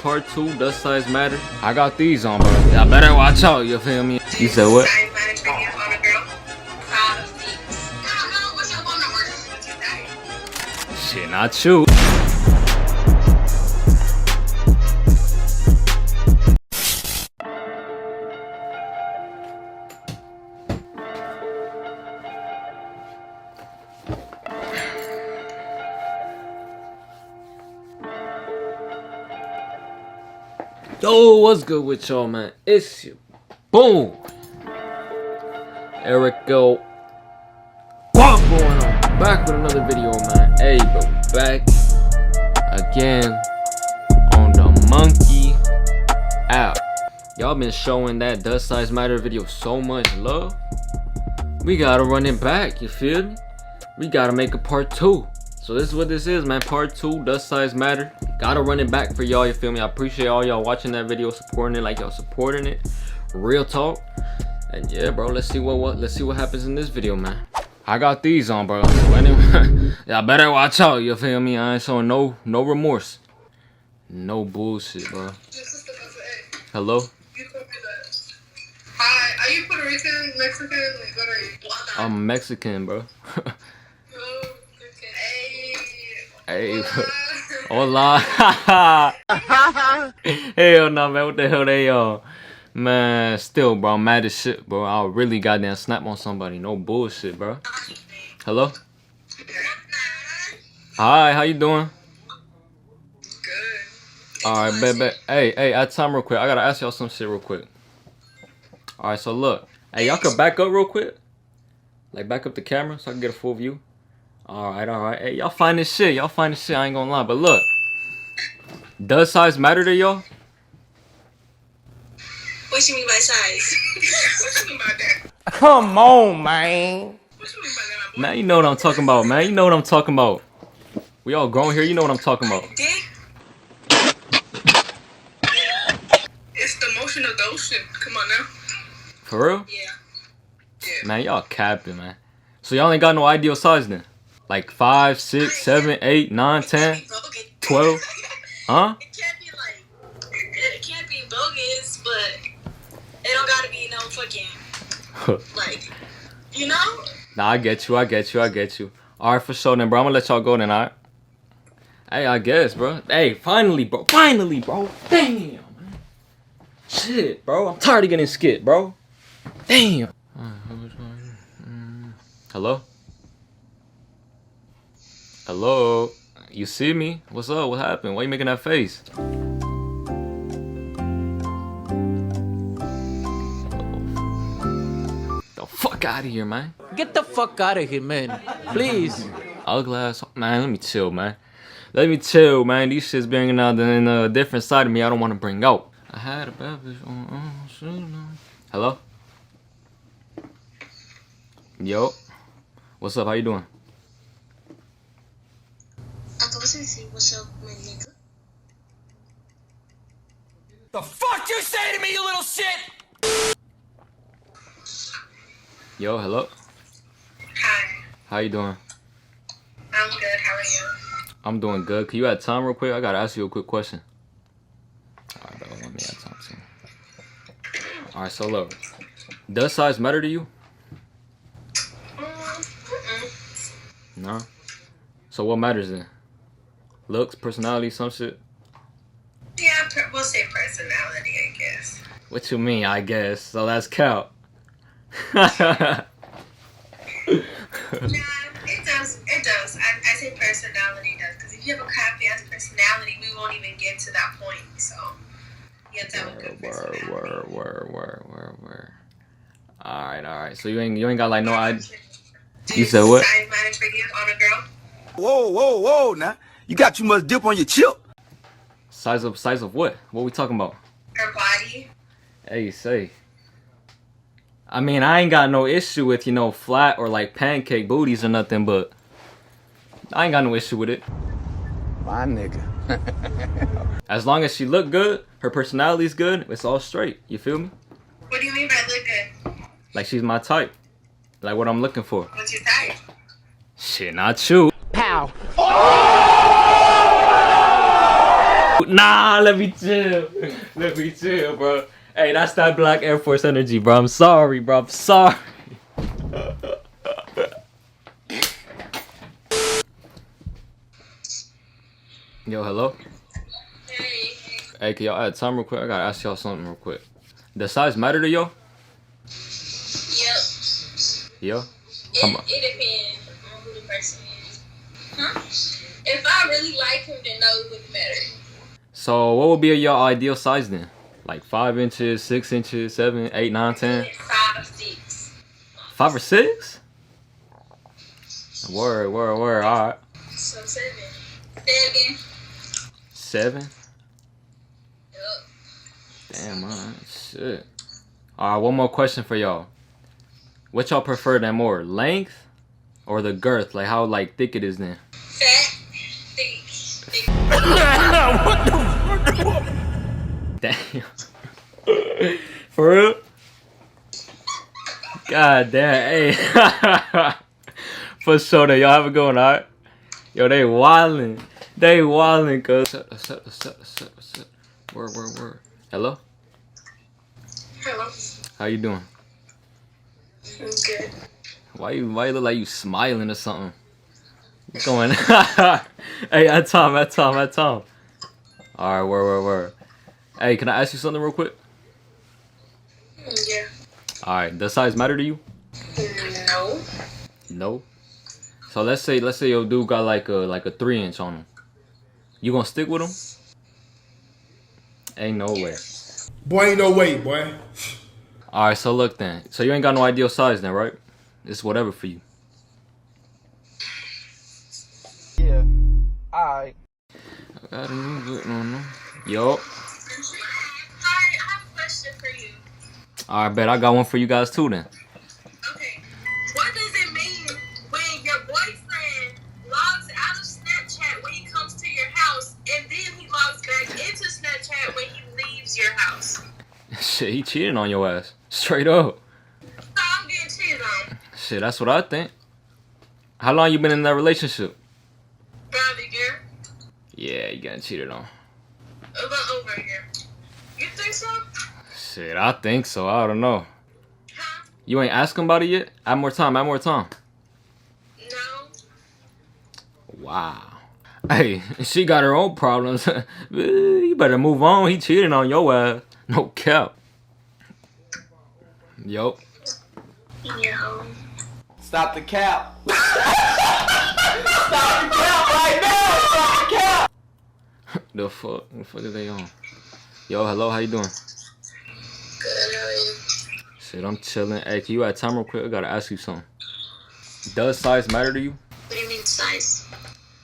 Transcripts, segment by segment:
Part 2, does size matter? I got these on, bro. Y'all better watch out, you feel me? You said what? Shit, not you. Yo, what's good with y'all, man? It's your boom, ErikElGuapo going on. Back with another video, man. Hey, bro, back again on the Monkey app. Y'all been showing that does size matter video so much love. We gotta run it back. You feel me? We gotta make a part 2. So this is what this is, man. Part 2, does size matter? Gotta run it back for y'all, you feel me? I appreciate all y'all watching that video, supporting it like y'all supporting it. Real talk. And yeah, bro, let's see what happens in this video, man. I got these on, bro. So anyway, y'all better watch out, you feel me? I ain't showing no remorse. No bullshit, bro. Hello? Hi, are you Puerto Rican, Mexican? Like, what are you? I'm Mexican, bro. Hey, hola. Hell no, man. What the hell they man, still, bro, I'm mad as shit, bro. I'll really goddamn snap on somebody. No bullshit, bro. Hello? Hi, how you doing? Good. Alright, bet. Hey, at time real quick. I gotta ask y'all some shit real quick. Alright, so look. Hey, y'all could back up real quick? Like, back up the camera so I can get a full view? Alright. Hey, y'all find this shit. I ain't gonna lie. But look. Does size matter to y'all? What you mean by size? What you mean by that? Come on, man. What you mean by that, boy? Man, you know what I'm talking about, man. You know what I'm talking about. We all grown here. You know what I'm talking about. Dick? It's the motion of the ocean. Come on now. For real? Yeah. Man, y'all capping, man. So y'all ain't got no ideal size then? Like 5, 6, 7, 8, 9, 10, 12? Huh? It can't be bogus, but it don't gotta be no fucking, like, you know? Nah, I get you. Alright, for sure then, bro. I'm gonna let y'all go then, alright? Hey, I guess, bro. Hey, finally, bro. Damn, man. Shit, bro. I'm tired of getting skit, bro. Damn. Hello? Hello? You see me? What's up? What happened? Why you making that face? The fuck out of here, man. Get the fuck out of here, man. Please. Ugly ass. Man, let me chill, man. These shit's bringing out a different side of me I don't want to bring out. I had a bad bitch on. Hello? Yo. What's up? How you doing? What's up, my nigga? The fuck you say to me, you little shit? Yo, hello? Hi. How you doing? I'm good. How are you? I'm doing good. Can you have time real quick? I gotta ask you a quick question. Alright, bro. Let me have time too. Alright, so look. Does size matter to you? No? So what matters then? Looks, personality, some shit? Yeah, we'll say personality, I guess. What you mean, I guess? So that's count. Nah, it does. I say personality does. Because if you have a crappy ass personality, we won't even get to that point. So, you have to have a good personality. Word. Alright. So you ain't got like no idea. Do You said what? size matter for you on a girl? Whoa, now. You got too much dip on your chip. Size of what? What we talking about? Her body? Hey, say. I mean, I ain't got no issue with, flat or like pancake booties or nothing, but I ain't got no issue with it. My nigga. As long as she look good, her personality's good, it's all straight. You feel me? What do you mean by look good? Like she's my type. Like what I'm looking for. What's your type? Shit, not you. Pow. Nah, let me chill. Let me chill, bro. Hey, that's that Black Air Force energy, bro. I'm sorry, bro. I'm sorry. Yo, hello? Hey. Hey, can y'all add time real quick? I gotta ask y'all something real quick. Does size matter to y'all? Yep. Yo? It depends on who the person is. Huh? If I really like him, then no, it wouldn't matter. So, what would be your ideal size then? Like 5 inches, 6 inches, 7, 8, 9, 10? 5, 6. 5 or 6? Word. Alright. So 7. 7? Yup. Damn, man. Shit. Alright, one more question for y'all. What y'all prefer then more? Length or the girth? Like how like thick it is then? Fat. Thick. Damn. For real? God damn. Hey. For sure though. Y'all have a good one, alright? Yo, they wildin'. They wildin', cuz. Word. Hello? Hello. How you doing? I'm good. Why you look like you smiling or something? What's going on? Hey, at Tom. Alright, word. Hey, can I ask you something real quick? Yeah. Alright, does size matter to you? No. No. So let's say your dude got like a 3-inch on him. You gonna stick with him? Ain't no way. Boy, ain't no way, boy. Alright, so look then. So you ain't got no ideal size then, right? It's whatever for you. Yeah. Alright. I got a new button on them. Yo. Hi, I have a question for you. Alright, bet I got one for you guys too then. Okay. What does it mean when your boyfriend logs out of Snapchat when he comes to your house and then he logs back into Snapchat when he leaves your house? Shit, he cheating on your ass. Straight up. So I'm getting cheated on. Shit, that's what I think. How long you been in that relationship? About a year. Yeah, you getting cheated on. A little over a year. You think so? Shit, I think so. I don't know. Huh? You ain't asking about it yet? Add more time. No. Wow. Hey, she got her own problems. You better move on. He cheating on your ass. No cap. Yo. Yo. Stop the cap. Stop the cap right now. Stop the cap. The fuck? What the fuck are they on? Yo, hello. How you doing? Good, how are you? Shit, I'm chilling. Hey, can you add time real quick? I gotta ask you something. Does size matter to you? What do you mean size?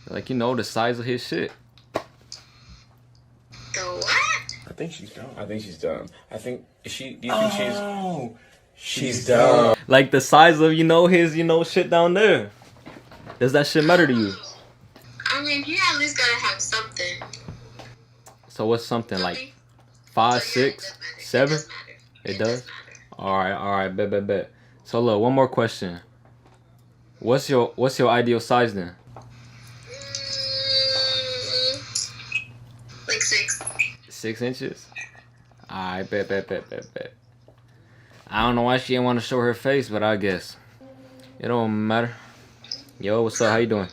Like, you know, the size of his shit. The what? I think she's dumb. Do you think she's dumb? Like the size of, his, shit down there. Does that shit matter to you? I mean, you at least gotta have something. So what's something like 5, 6, 7? It does? Alright, bet. So look, one more question. What's your ideal size then? Like 6. 6 inches? Alright, bet. I don't know why she didn't want to show her face, but I guess. It don't matter. Yo, what's up? How you doing?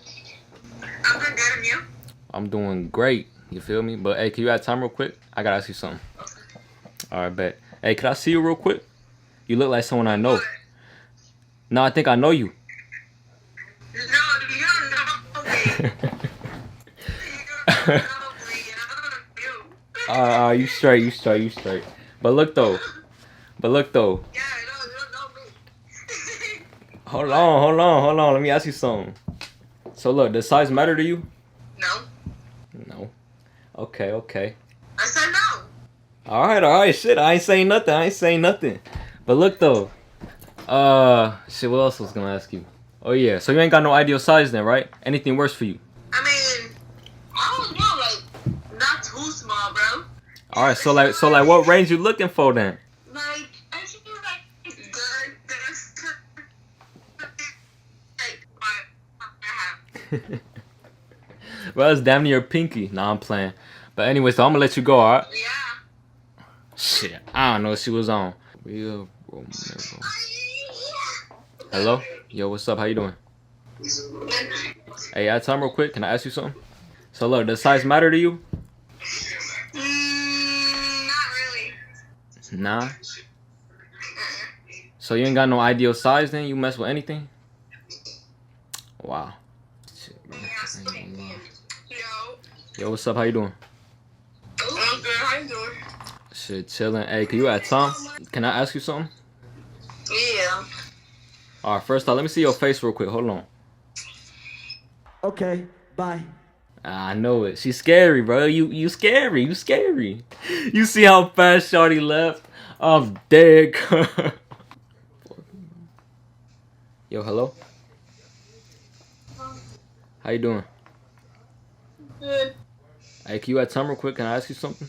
I'm good, and you? I'm doing great. You feel me? But hey, can you add time real quick? I gotta ask you something. Alright, bet. Hey, can I see you real quick? You look like someone I know. No, I think I know you. No, you don't know me. You straight. But look though. Yeah, you don't know me. Hold on. Let me ask you something. So look, does size matter to you? No. Okay. I said no. Alright, shit. I ain't saying nothing. But look though. Shit, what else was I gonna ask you? Oh yeah, so you ain't got no ideal size then, right? Anything worse for you? I mean, I don't know, like, not too small, bro. Alright, so like what range you looking for then? Like, I feel like good. Like, Well, it's damn near pinky. Nah, I'm playing. But anyway, so I'm gonna let you go, alright? Yeah. Shit, I don't know what she was on. Hello? Yo, what's up? How you doing? Hey, I time real quick. Can I ask you something? So look, does size matter to you? Not really. Nah. So you ain't got no ideal size then? You mess with anything? Wow. Shit, yo, what's up? How you doing? I'm good. How you doing? Shit, chilling. Hey, can you add Tom? Can I ask you something? Yeah. Alright, first off, let me see your face real quick. Hold on. Okay, bye. I know it. She's scary, bro. You scary. You scary. You see how fast Shawty left? I'm dead. Yo, hello? How you doing? Good. Hey, can you add time real quick? Can I ask you something?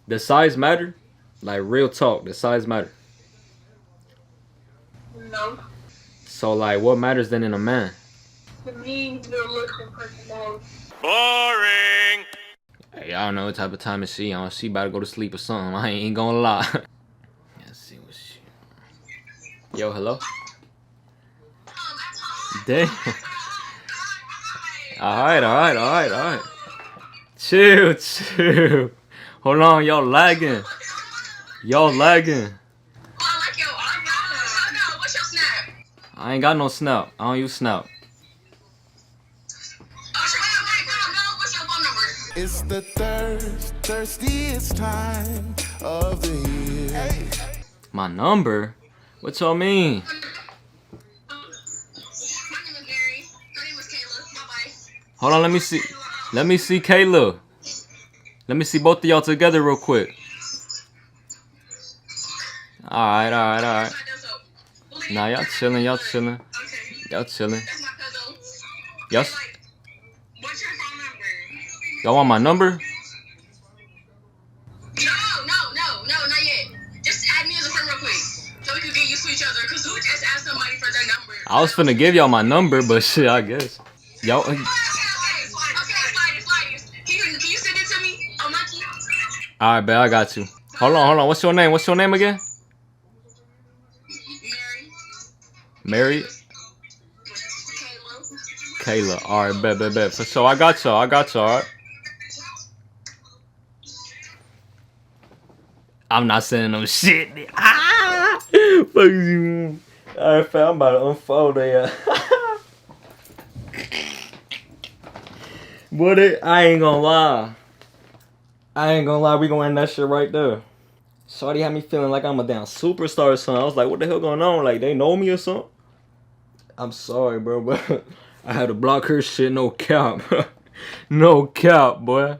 Does size matter? Like, real talk, does size matter? No. So, like, what matters then in a man? To me, their looks and personality. Boring. Hey, I don't know what type of time is she on. She about to go to sleep or something. I ain't gonna lie. Let's see what she... Yo, hello? Damn. Alright. Chill. Hold on, y'all lagging. Y'all lagging. I like your no. What's your snap? I ain't got no snap. I don't use snap. What's your phone number? It's the thirstiest time of the year. My number? What y'all mean? My name is Mary. Her name is Kayla. Bye-bye. Hold on, let me see. Let me see Kayla. Let me see both of y'all together real quick. Alright. Nah, y'all chilling. Okay. Y'all chilling. That's my cousin. Yes? What's your phone number? Y'all want my number? No, not yet. Just add me as a friend real quick. So we can get used to each other. Because who just asked somebody for their number? I was finna give y'all my number, but shit, I guess. Y'all... Okay, slide. Can you send it to me? Oh, monkey? Alright, bet, I got you. Hold on. What's your name? What's your name again? Mary. Mary? Kayla. Alright, bet. For sure, I got y'all, alright? I'm not sending no shit. Fuck you. Alright, fam, I'm about to unfold it. But I ain't gonna lie. We gonna end that shit right there. Shawty had me feeling like I'm a damn superstar or something. I was like, what the hell going on? Like, they know me or something? I'm sorry, bro, but I had to block her shit. No cap. No cap, boy.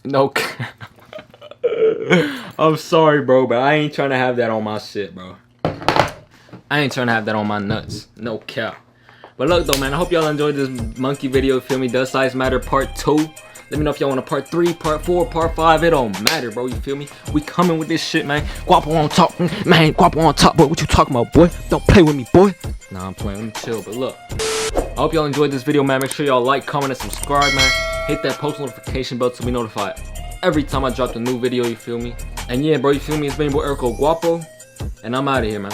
No cap. I'm sorry, bro, but I ain't trying to have that on my shit, bro. I ain't trying to have that on my nuts. No cap. But look, though, man, I hope y'all enjoyed this monkey video. Feel me? Does size matter? Part 2. Let me know if y'all want a part 3, part 4, part 5. It don't matter, bro. You feel me? We coming with this shit, man. Guapo on top, man. Guapo on top, boy. What you talking about, boy? Don't play with me, boy. Nah, I'm playing. Let me chill. But look, I hope y'all enjoyed this video, man. Make sure y'all like, comment, and subscribe, man. Hit that post notification bell to be notified every time I drop a new video. You feel me? And yeah, bro, you feel me? It's been your boy ErikElGuapo, and I'm out of here, man.